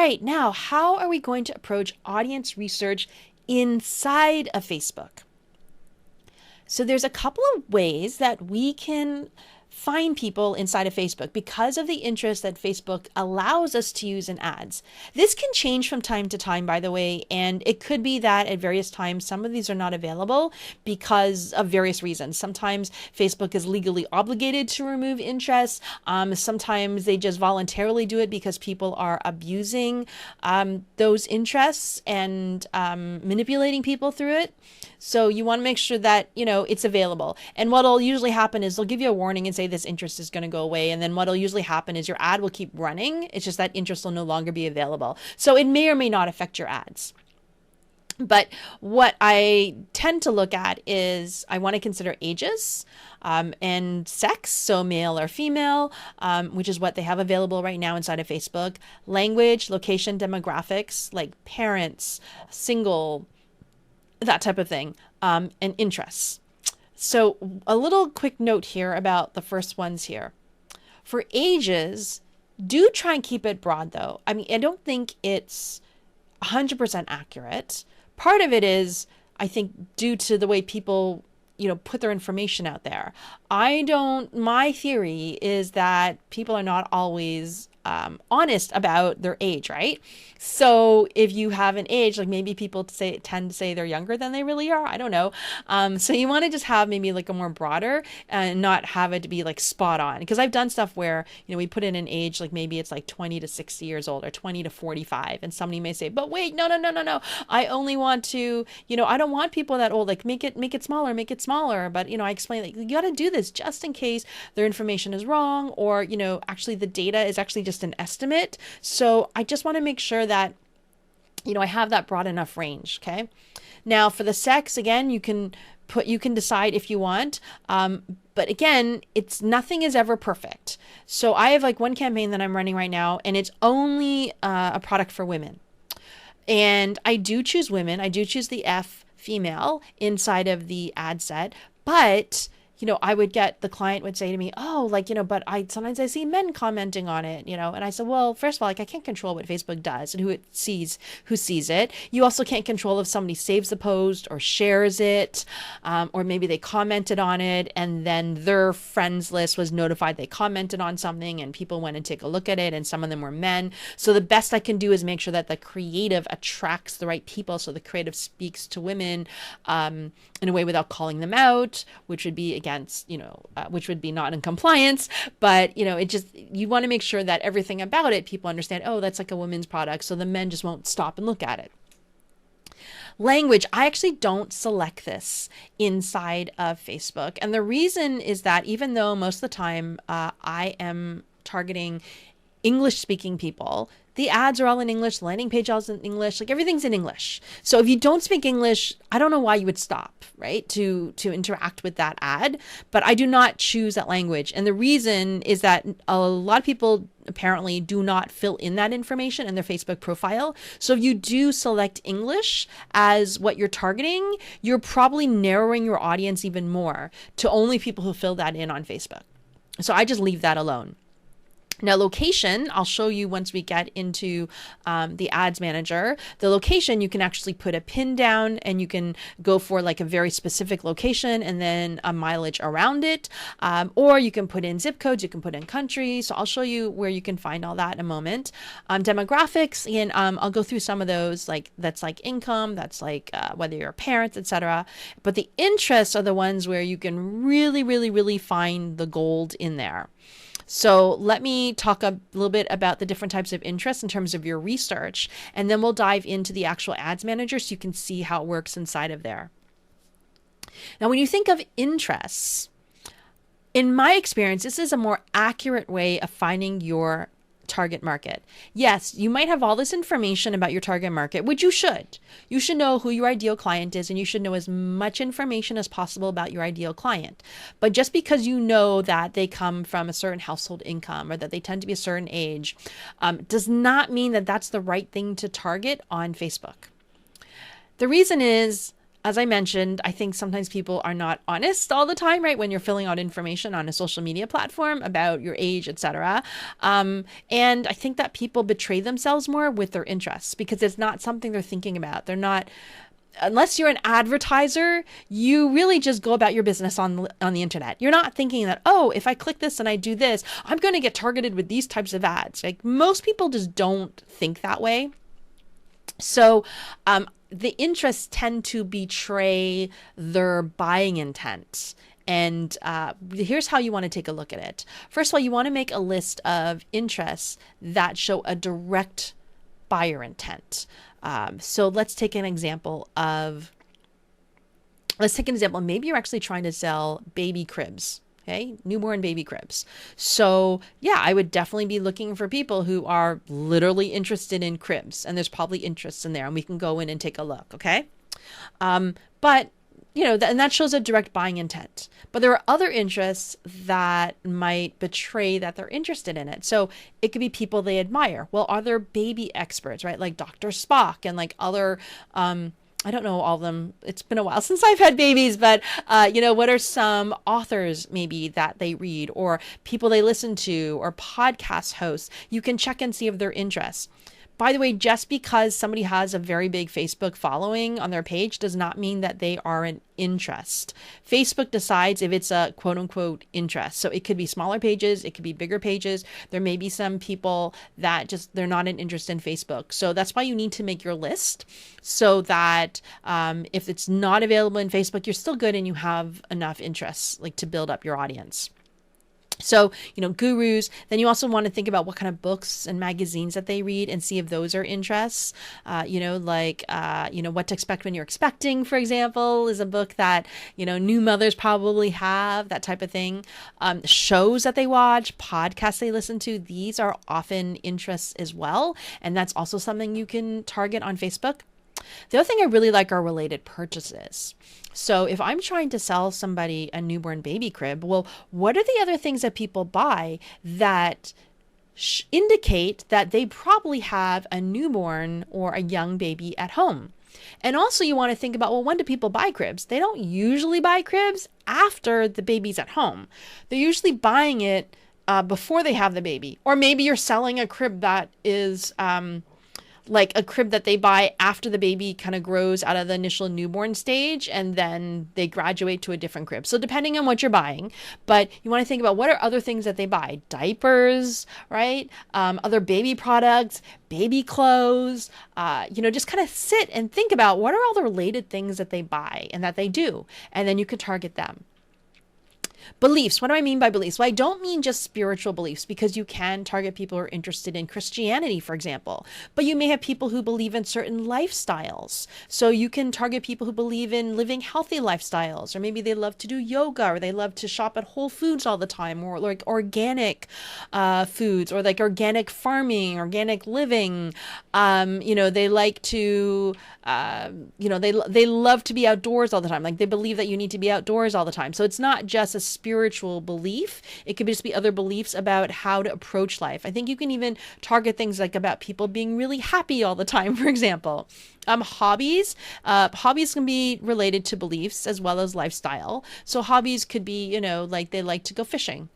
right, now how are we going to approach audience research inside of Facebook? So there's a couple of ways that we can find people inside of Facebook because of the interest that Facebook allows us to use in ads. This can change from time to time, by the way, and it could be that at various times some of these are not available because of various reasons. Sometimes Facebook is legally obligated to remove interest. Sometimes they just voluntarily do it because people are abusing those interests and manipulating people through it. So you want to make sure that, it's available. And what'll usually happen is they'll give you a warning and say this interest is going to go away. And then what'll usually happen is your ad will keep running. It's just that interest will no longer be available. So it may or may not affect your ads. But what I tend to look at is I want to consider ages and sex, so male or female, which is what they have available right now inside of Facebook, language, location, demographics, like parents, single, that type of thing, and interests. So a little quick note here about the first ones here. For ages, do try and keep it broad though. I mean, I don't think it's 100% accurate. Part of it is, I think, due to the way people, put their information out there. My theory is that people are not always honest about their age, right? So if you have an age, like maybe people tend to say they're younger than they really are. I don't know. So you want to just have maybe like a more broader and not have it to be like spot on. Because I've done stuff where, we put in an age, like maybe it's like 20 to 60 years old or 20 to 45. And somebody may say, but wait, no. I only want to, I don't want people that old, like make it smaller. But, I explain like you got to do this just in case their information is wrong or, actually the data is actually just an estimate. So I just want to make sure that, I have that broad enough range. Okay. Now for the sex, again, you can decide if you want. But again, nothing is ever perfect. So I have like one campaign that I'm running right now, and it's only a product for women. And I do choose women. I do choose the F female inside of the ad set, but I would get, the client would say to me, oh, like, but sometimes I see men commenting on it, and I said, well, first of all, like I can't control what Facebook does and who sees it. You also can't control if somebody saves the post or shares it, or maybe they commented on it and then their friends list was notified they commented on something and people went and take a look at it and some of them were men. So the best I can do is make sure that the creative attracts the right people. So the creative speaks to women in a way without calling them out, which would be against, which would be not in compliance, but you want to make sure that everything about it, people understand, oh, that's like a women's product. So the men just won't stop and look at it. Language, I actually don't select this inside of Facebook. And the reason is that even though most of the time I am targeting English speaking people, the ads are all in English, the landing page is in English, like everything's in English. So if you don't speak English, I don't know why you would stop, right, to interact with that ad, but I do not choose that language. And the reason is that a lot of people apparently do not fill in that information in their Facebook profile. So if you do select English as what you're targeting, you're probably narrowing your audience even more to only people who fill that in on Facebook. So I just leave that alone. Now, location, I'll show you once we get into the ads manager. The location, you can actually put a pin down and you can go for like a very specific location and then a mileage around it. Or you can put in zip codes, you can put in country. So I'll show you where you can find all that in a moment. Demographics, and I'll go through some of those, like that's like income, that's like whether you're a parent, etc. But the interests are the ones where you can really find the gold in there. So let me talk a little bit about the different types of interests in terms of your research, and then we'll dive into the actual ads manager so you can see how it works inside of there. Now, when you think of interests, in my experience, this is a more accurate way of finding your target market. Yes, you might have all this information about your target market, which you should. You should know who your ideal client is, and you should know as much information as possible about your ideal client. But just because you know that they come from a certain household income or that they tend to be a certain age, does not mean that that's the right thing to target on Facebook. The reason is, As I mentioned, I think sometimes people are not honest all the time, right? When you're filling out information on a social media platform about your age, etc. And I think that people betray themselves more with their interests because it's not something they're thinking about. They're not, unless you're an advertiser, you really just go about your business on the internet. You're not thinking that, oh, if I click this and I do this, I'm going to get targeted with these types of ads. Like most people just don't think that way. So the interests tend to betray their buying intent. And here's how you want to take a look at it. First of all, you want to make a list of interests that show a direct buyer intent. So let's take an example. Maybe you're actually trying to sell baby cribs. Okay, newborn baby cribs. So yeah, I would definitely be looking for people who are literally interested in cribs, and there's probably interests in there, and we can go in and take a look. Okay, but and that shows a direct buying intent. But there are other interests that might betray that they're interested in it. So it could be people they admire. Well, are there baby experts, right? Like Dr. Spock and like other I don't know all of them. It's been a while since I've had babies, but what are some authors maybe that they read or people they listen to or podcast hosts? You can check and see if they're interests. By the way, just because somebody has a very big Facebook following on their page does not mean that they are an interest. Facebook decides if it's a quote unquote interest. So it could be smaller pages, it could be bigger pages. There may be some people that just, they're not an interest in Facebook. So that's why you need to make your list so that if it's not available in Facebook, you're still good and you have enough interests like to build up your audience. So, gurus, then you also want to think about what kind of books and magazines that they read and see if those are interests. What to expect when you're expecting, for example, is a book that, new mothers probably have, that type of thing. Shows that they watch, podcasts they listen to, these are often interests as well. And that's also something you can target on Facebook. The other thing I really like are related purchases. So if I'm trying to sell somebody a newborn baby crib, well, what are the other things that people buy that indicate that they probably have a newborn or a young baby at home? And also you want to think about, well, when do people buy cribs? They don't usually buy cribs after the baby's at home. They're usually buying it before they have the baby. Or maybe you're selling a crib that is like a crib that they buy after the baby kind of grows out of the initial newborn stage and then they graduate to a different crib. So depending on what you're buying, but you want to think about what are other things that they buy? Diapers, right? Other baby products, baby clothes, just kind of sit and think about what are all the related things that they buy and that they do. And then you can target them. Beliefs. What do I mean by beliefs? Well, I don't mean just spiritual beliefs because you can target people who are interested in Christianity, for example, but you may have people who believe in certain lifestyles. So you can target people who believe in living healthy lifestyles, or maybe they love to do yoga, or they love to shop at Whole Foods all the time, or like organic foods, or like organic farming, organic living. They like to, they love to be outdoors all the time. Like they believe that you need to be outdoors all the time. So it's not just a spiritual belief. It could just be other beliefs about how to approach life. I think you can even target things like about people being really happy all the time, for example. Hobbies can be related to beliefs as well as lifestyle. So hobbies could be, like they like to go fishing,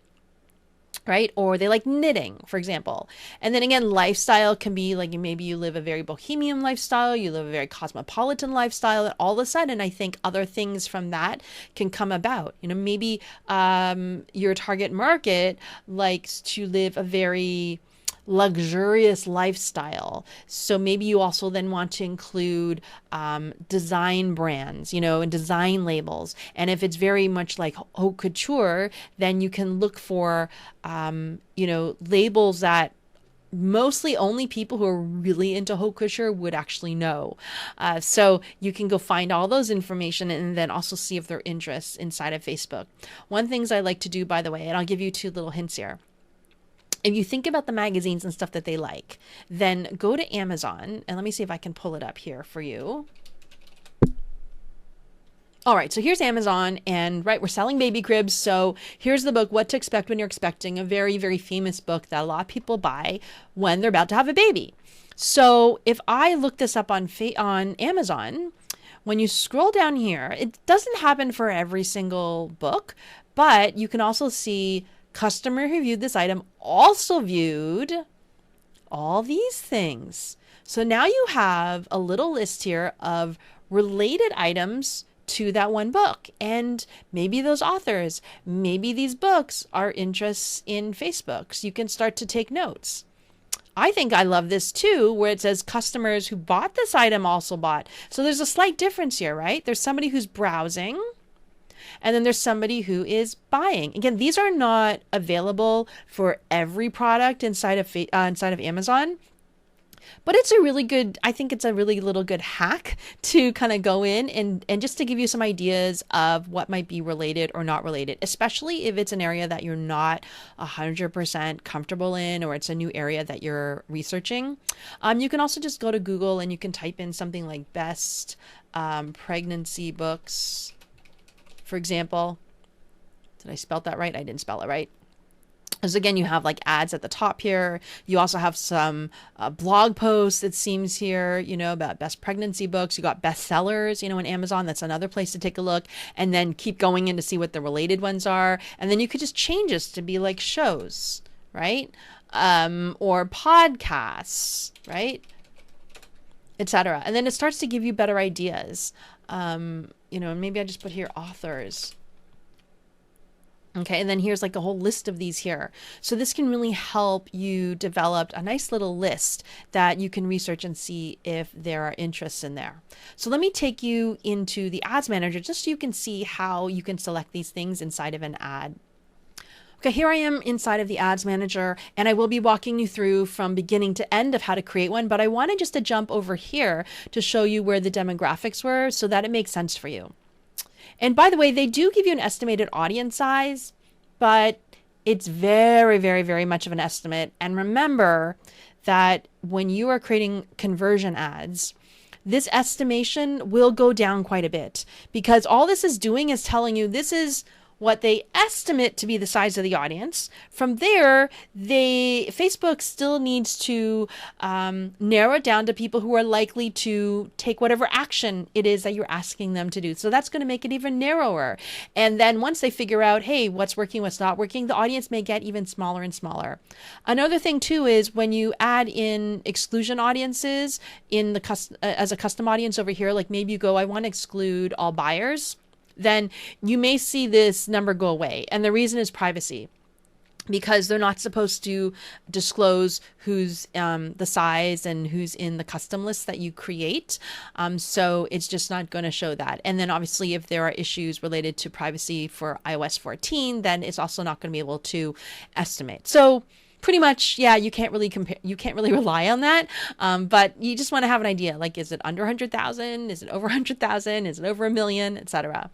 right? Or they like knitting, for example. And then again, lifestyle can be like maybe you live a very bohemian lifestyle, you live a very cosmopolitan lifestyle, and all of a sudden I think other things from that can come about. Maybe your target market likes to live a very luxurious lifestyle. So maybe you also then want to include design brands, and design labels. And if it's very much like haute couture, then you can look for, labels that mostly only people who are really into haute couture would actually know. So you can go find all those information and then also see if there are interests inside of Facebook. One things I like to do, by the way, and I'll give you 2 little hints here. If you think about the magazines and stuff that they like, then go to Amazon and let me see if I can pull it up here for you. All right, so here's Amazon and right, we're selling baby cribs. So here's the book, What to Expect When You're Expecting, a very, very famous book that a lot of people buy when they're about to have a baby. So if I look this up on Amazon, when you scroll down here, it doesn't happen for every single book, but you can also see customer who viewed this item also viewed all these things. So now you have a little list here of related items to that one book, and maybe those authors, maybe these books are interests in Facebook. So you can start to take notes. I think I love this too, where it says customers who bought this item also bought. So there's a slight difference here, right? There's somebody who's browsing, and then there's somebody who is buying. Again, these are not available for every product inside of Amazon. But it's a really good, I think it's a really little good hack to kind of go in and just to give you some ideas of what might be related or not related, especially if it's an area that you're not 100% comfortable in, or it's a new area that you're researching. You can also just go to Google and you can type in something like best pregnancy books, for example. Did I spell that right? I didn't spell it right. Because again, you have like ads at the top here. You also have some blog posts, it seems here, you know, about best pregnancy books. You got bestsellers, you know, in Amazon. That's another place to take a look, and then keep going in to see what the related ones are. And then you could just change this to be like shows, right? Or podcasts, right? Etc. And then it starts to give you better ideas. You know, and maybe I just put here authors. Okay, and then here's like a whole list of these here. So this can really help you develop a nice little list that you can research and see if there are interests in there. So let me take you into the ads manager just so you can see how you can select these things inside of an ad. Okay, here I am inside of the ads manager, and I will be walking you through from beginning to end of how to create one, but I wanted just to jump over here to show you where the demographics were so that it makes sense for you. And by the way, they do give you an estimated audience size, but it's very, very, very much of an estimate. And remember that when you are creating conversion ads, this estimation will go down quite a bit, because all this is doing is telling you this is what they estimate to be the size of the audience. From there, Facebook still needs to narrow it down to people who are likely to take whatever action it is that you're asking them to do. So that's going to make it even narrower. And then once they figure out, hey, what's working, what's not working, the audience may get even smaller and smaller. Another thing too is when you add in exclusion audiences in the as a custom audience over here, like maybe you go, I want to exclude all buyers, then you may see this number go away. And the reason is privacy, because they're not supposed to disclose who's the size and who's in the custom list that you create. So it's just not going to show that. And then obviously if there are issues related to privacy for iOS 14, then it's also not going to be able to estimate. So pretty much, yeah, you can't really compare, you can't really rely on that. But you just want to have an idea, like, is it under 100,000? Is it over 100,000? Is it over 1 million, etc.?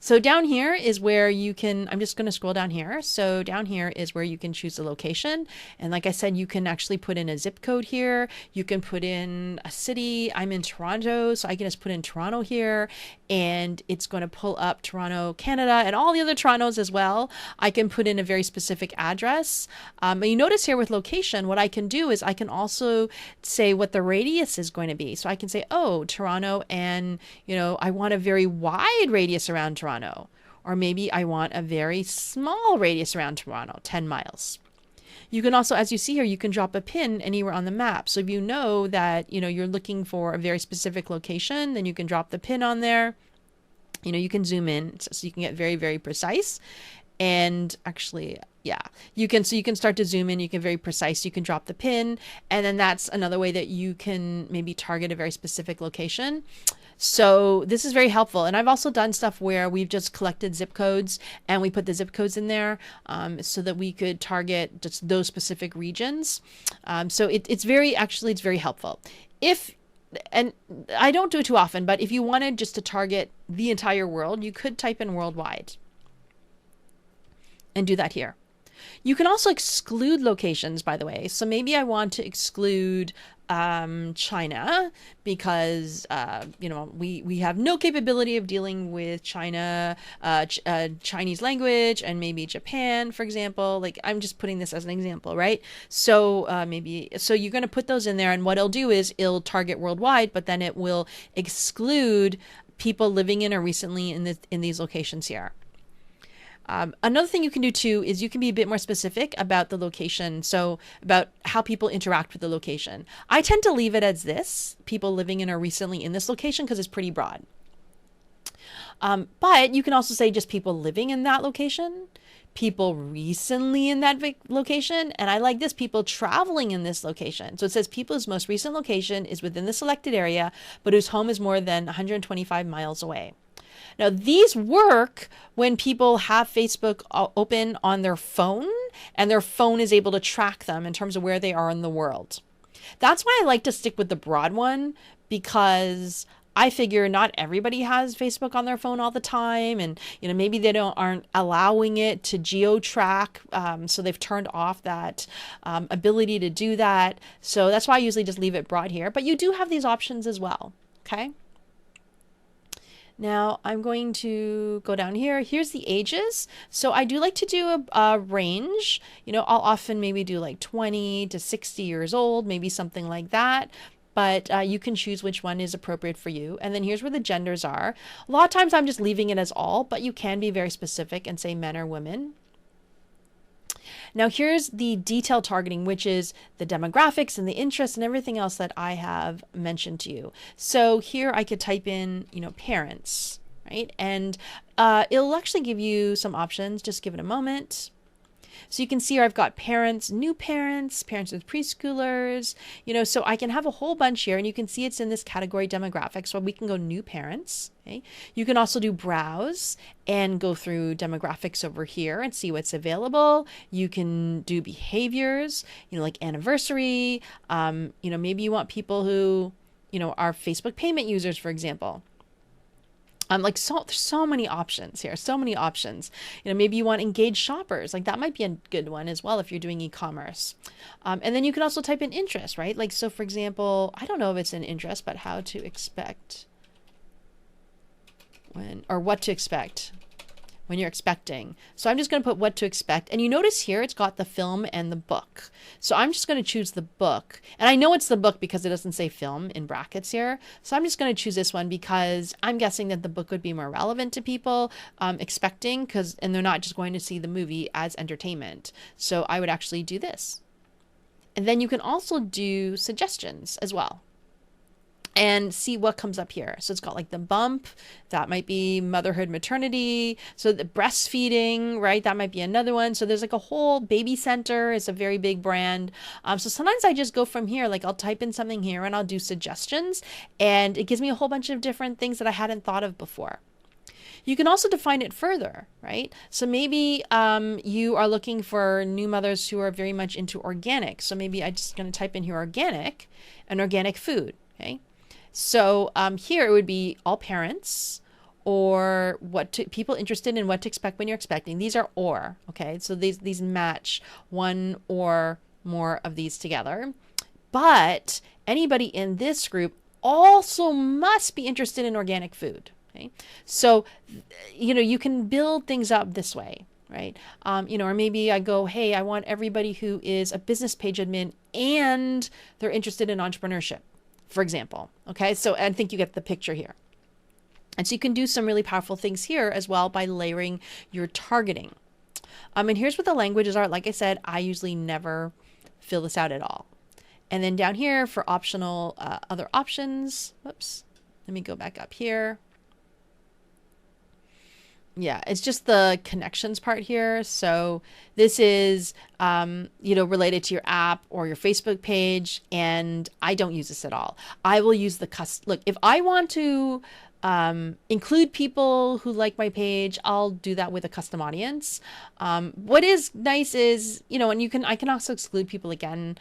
So down here is where you can, I'm just going to scroll down here. So down here is where you can choose the location. And like I said, you can actually put in a zip code here. You can put in a city. I'm in Toronto, so I can just put in Toronto here, and it's going to pull up Toronto, Canada, and all the other Torontos as well. I can put in a very specific address. And you notice here with location, what I can do is I can also say what the radius is going to be. So I can say, oh, Toronto, and you know, I want a very wide radius around Toronto. Or maybe I want a very small radius around Toronto, 10 miles. You can also, as you see here, you can drop a pin anywhere on the map. So if you know that, you know, you're looking for a very specific location, then you can drop the pin on there. You know, you can zoom in so you can get very, very precise. And actually, yeah, you can start to zoom in, you can very precise, you can drop the pin, and then that's another way that you can maybe target a very specific location. So this is very helpful. And I've also done stuff where we've just collected zip codes and we put the zip codes in there so that we could target just those specific regions. So it's very helpful. And I don't do it too often, but if you wanted just to target the entire world, you could type in worldwide and do that here. You can also exclude locations, by the way. So maybe I want to exclude China because we have no capability of dealing with China, Chinese language, and maybe Japan, for example. Like, I'm just putting this as an example, right? So you're going to put those in there, and what it'll do is it'll target worldwide, but then it will exclude people living in or recently in these locations here. Another thing you can do too is you can be a bit more specific about the location. So about how people interact with the location. I tend to leave it as this, people living in or recently in this location, because it's pretty broad. But you can also say just people living in that location, people recently in that location. And I like this, people traveling in this location. So it says people whose most recent location is within the selected area, but whose home is more than 125 miles away. Now, these work when people have Facebook open on their phone and their phone is able to track them in terms of where they are in the world. That's why I like to stick with the broad one, because I figure not everybody has Facebook on their phone all the time, and maybe they aren't allowing it to geo-track, so they've turned off that ability to do that. So that's why I usually just leave it broad here, but you do have these options as well. Okay. Now I'm going to go down here. Here's the ages. So I do like to do a range. I'll often maybe do like 20 to 60 years old, maybe something like that. But you can choose which one is appropriate for you. And then here's where the genders are. A lot of times I'm just leaving it as all, but you can be very specific and say men or women. Now here's the detailed targeting, which is the demographics and the interests and everything else that I have mentioned to you. So here I could type in, parents, right? And it'll actually give you some options. Just give it a moment. So you can see here I've got parents, new parents, parents with preschoolers, so I can have a whole bunch here, and you can see it's in this category demographics. So we can go new parents. Okay. You can also do browse and go through demographics over here and see what's available. You can do behaviors, like anniversary. Maybe you want people who, are Facebook payment users, for example. There's so many options here, so many options. Maybe you want engaged shoppers, like that might be a good one as well if you're doing e-commerce. And then you can also type in interest, right? Like, so for example, I don't know if it's an interest, but how to expect what to expect when you're expecting. So I'm just going to put what to expect. And you notice here it's got the film and the book. So I'm just going to choose the book. And I know it's the book because it doesn't say film in brackets here. So I'm just going to choose this one because I'm guessing that the book would be more relevant to people expecting, and they're not just going to see the movie as entertainment. So I would actually do this. And then you can also do suggestions as well and see what comes up here. So it's got like the bump, that might be motherhood, maternity. So the breastfeeding, right? That might be another one. So there's like a whole baby center is a very big brand. So sometimes I just go from here, like I'll type in something here and I'll do suggestions, and it gives me a whole bunch of different things that I hadn't thought of before. You can also define it further, right? So maybe you are looking for new mothers who are very much into organic. So maybe I'm just going to type in here organic and organic food, okay? So here it would be all parents, or people interested in what to expect when you're expecting. These are or, okay? So these match one or more of these together. But anybody in this group also must be interested in organic food, okay? So, you can build things up this way, right? Or maybe I go, hey, I want everybody who is a business page admin and they're interested in entrepreneurship, for example. Okay, so I think you get the picture here. And so you can do some really powerful things here as well by layering your targeting. And here's what the languages are. Like I said, I usually never fill this out at all. And then down here for optional other options, whoops, let me go back up here. Yeah, it's just the connections part here. So this is, related to your app or your Facebook page, and I don't use this at all. I will use look, if I want to include people who like my page, I'll do that with a custom audience. What is nice is, and I can also exclude people again.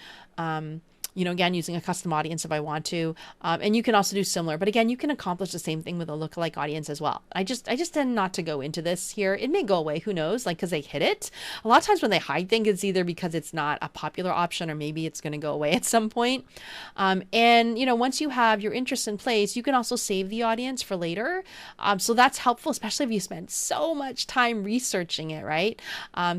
again, using a custom audience if I want to. And you can also do similar, but again, you can accomplish the same thing with a lookalike audience as well. I just tend not to go into this here. It may go away, who knows, like, because they hit it. A lot of times when they hide things, it's either because it's not a popular option or maybe it's going to go away at some point. And, once you have your interest in place, you can also save the audience for later. So that's helpful, especially if you spend so much time researching it, right?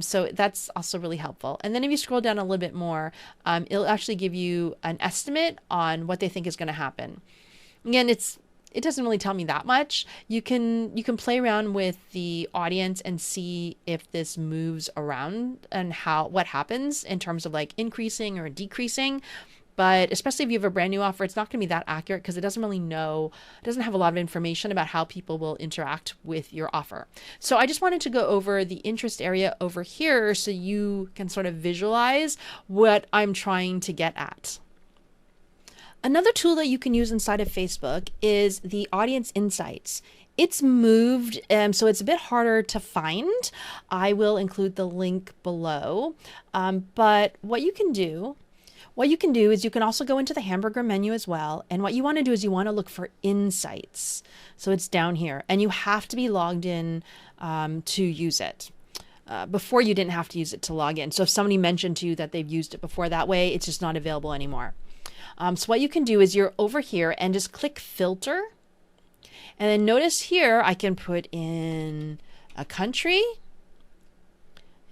So that's also really helpful. And then if you scroll down a little bit more, it'll actually give you an estimate on what they think is going to happen. Again, it doesn't really tell me that much. You can play around with the audience and see if this moves around and what happens in terms of like increasing or decreasing. But especially if you have a brand new offer, it's not going to be that accurate because it doesn't have a lot of information about how people will interact with your offer. So I just wanted to go over the interest area over here so you can sort of visualize what I'm trying to get at. Another tool that you can use inside of Facebook is the audience insights. It's moved, so it's a bit harder to find. I will include the link below. But what you can do is you can also go into the hamburger menu as well. And what you want to do is you want to look for insights. So it's down here and you have to be logged in to use it. Before you didn't have to use it to log in. So if somebody mentioned to you that they've used it before that way, it's just not available anymore. So what you can do is you're over here and just click filter. And then notice here, I can put in a country.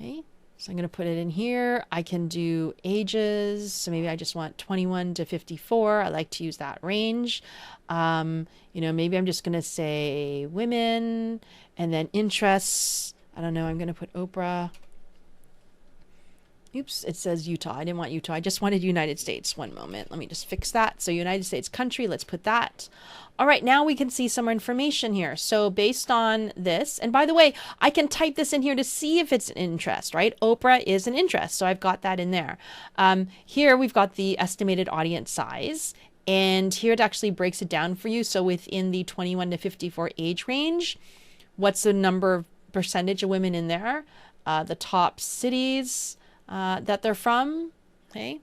Okay. So I'm going to put it in here. I can do ages. So maybe I just want 21 to 54. I like to use that range. Maybe I'm just going to say women and then interests. I don't know. I'm going to put Oprah. Oops, it says Utah. I didn't want Utah. I just wanted United States. One moment. Let me just fix that. So United States country, let's put that. All right, now we can see some information here. So based on this, and by the way, I can type this in here to see if it's an interest, right? Oprah is an interest. So I've got that in there. Here we've got the estimated audience size. And here it actually breaks it down for you. So within the 21 to 54 age range, what's the percentage of women in there? The top cities that they're from. Okay.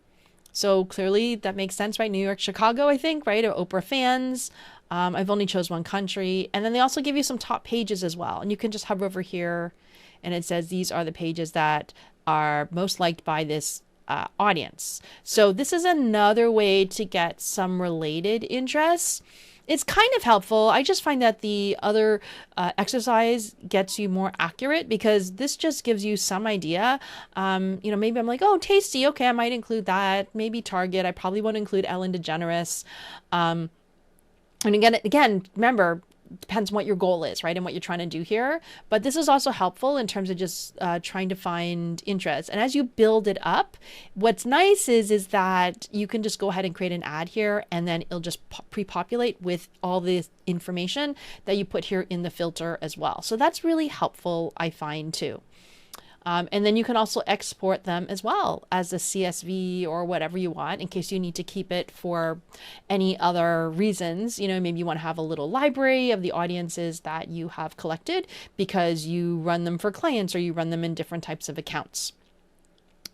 So clearly that makes sense, right? New York, Chicago, I think, right? Or Oprah fans. I've only chose one country. And then they also give you some top pages as well. And you can just hover over here and it says these are the pages that are most liked by this audience. So this is another way to get some related interests. It's kind of helpful. I just find that the other exercise gets you more accurate because this just gives you some idea. Maybe I'm like, oh, tasty. Okay, I might include that. Maybe Target. I probably won't include Ellen DeGeneres. And again, remember, depends on what your goal is, right? And what you're trying to do here. But this is also helpful in terms of just trying to find interest. And as you build it up, what's nice is that you can just go ahead and create an ad here and then it'll just pre-populate with all the information that you put here in the filter as well. So that's really helpful, I find too. And then you can also export them as well as a CSV or whatever you want in case you need to keep it for any other reasons. Maybe you want to have a little library of the audiences that you have collected because you run them for clients or you run them in different types of accounts.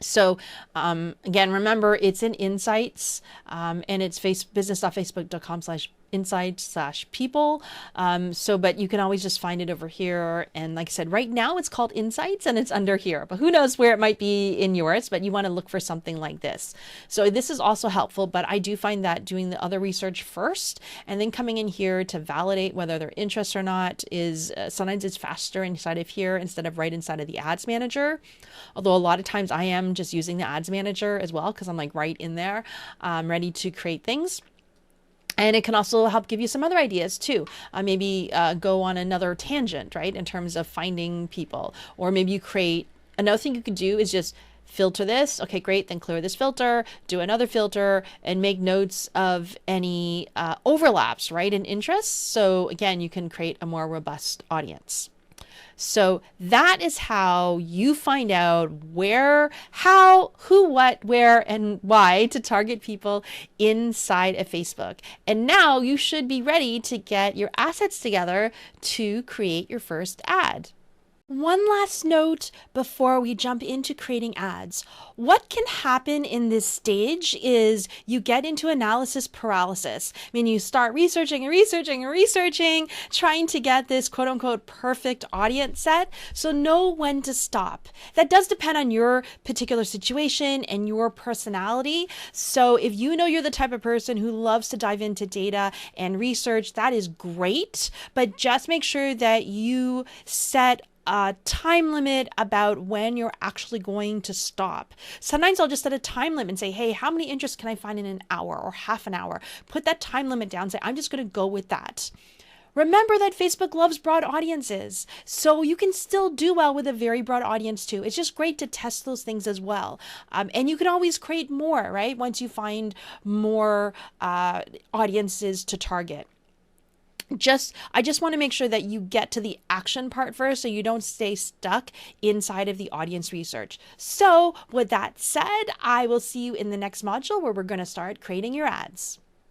So again, remember it's in Insights and it's business.facebook.com/insights/people. But you can always just find it over here. And like I said, right now it's called Insights and it's under here, but who knows where it might be in yours, but you want to look for something like this. So this is also helpful, but I do find that doing the other research first and then coming in here to validate whether they're interested or not is sometimes it's faster inside of here instead of right inside of the ads manager. Although a lot of times I am just using the ads manager as well because I'm like right in there ready to create things. And it can also help give you some other ideas too. Maybe go on another tangent, right, in terms of finding people. Or maybe you create, another thing you could do is just filter this. Okay, great. Then clear this filter, do another filter, and make notes of any overlaps, right, in interests. So again, you can create a more robust audience. So that is how you find out where, how, who, what, where, and why to target people inside of Facebook. And now you should be ready to get your assets together to create your first ad. One last note before we jump into creating ads. What can happen in this stage is you get into analysis paralysis. I mean, you start researching and researching and researching, trying to get this quote unquote perfect audience set. So know when to stop. That does depend on your particular situation and your personality. So if you know you're the type of person who loves to dive into data and research, that is great. But just make sure that you set a time limit about when you're actually going to stop. Sometimes I'll just set a time limit and say, hey, how many interests can I find in an hour or half an hour? Put that time limit down, say, I'm just going to go with that. Remember that Facebook loves broad audiences, so you can still do well with a very broad audience too. It's just great to test those things as well. And you can always create more, right? Once you find more audiences to target. I just want to make sure that you get to the action part first so you don't stay stuck inside of the audience research. So with that said, I will see you in the next module where we're going to start creating your ads.